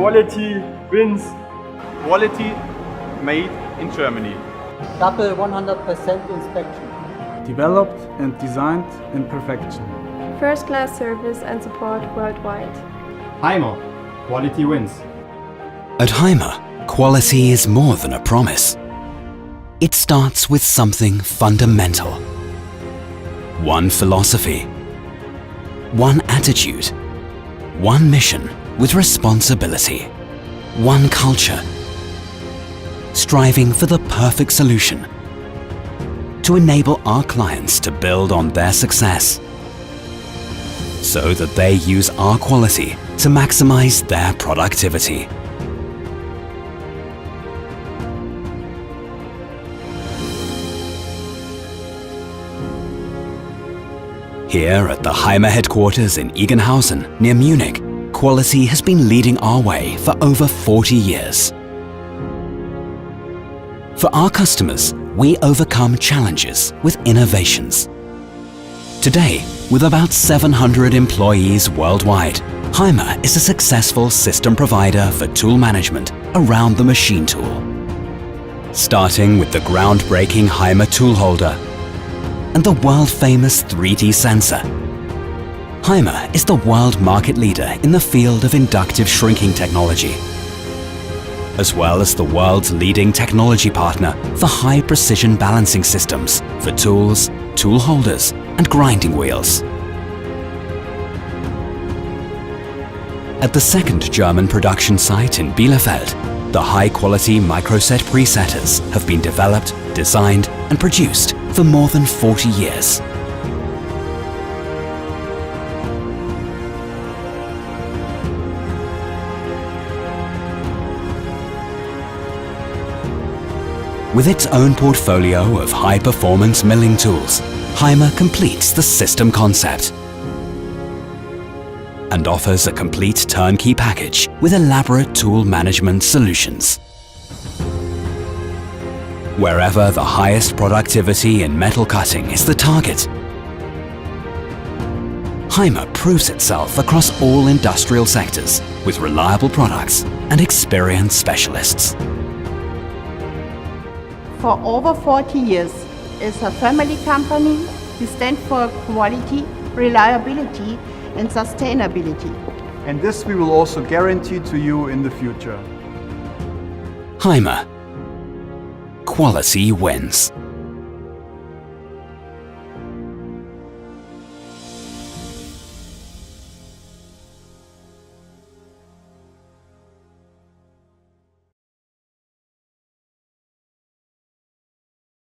quality wins. Quality made in Germany. Double 100% inspection. Developed and designed in perfection. First-class service and support worldwide. HAIMER. Quality wins. At HAIMER, quality is more than a promise. It starts with something fundamental. One philosophy. One attitude. One mission with responsibility. One culture. Striving for the perfect solution to enable our clients to build on their success so that they use our quality to maximize their productivity. Here at the HAIMER headquarters in Egenhausen, near Munich, quality has been leading our way for over 40 years. For our customers, we overcome challenges with innovations. Today, with about 700 employees worldwide, HAIMER is a successful system provider for tool management around the machine tool. Starting with the groundbreaking HAIMER tool holder and the world-famous 3D sensor. HAIMER is the world market leader in the field of inductive shrinking technology, as well as the world's leading technology partner for high-precision balancing systems for tools, tool holders, and grinding wheels. At the second German production site in Bielefeld, the high-quality microset presetters have been developed, designed, and produced for more than 40 years. With its own portfolio of high-performance milling tools, HAIMER completes the system concept and offers a complete turnkey package with elaborate tool management solutions. Wherever the highest productivity in metal cutting is the target, HAIMER proves itself across all industrial sectors with reliable products and experienced specialists. For over 40 years, it's a family company. We stand for quality, reliability, and sustainability. And this we will also guarantee to you in the future. HAIMER. Quality wins.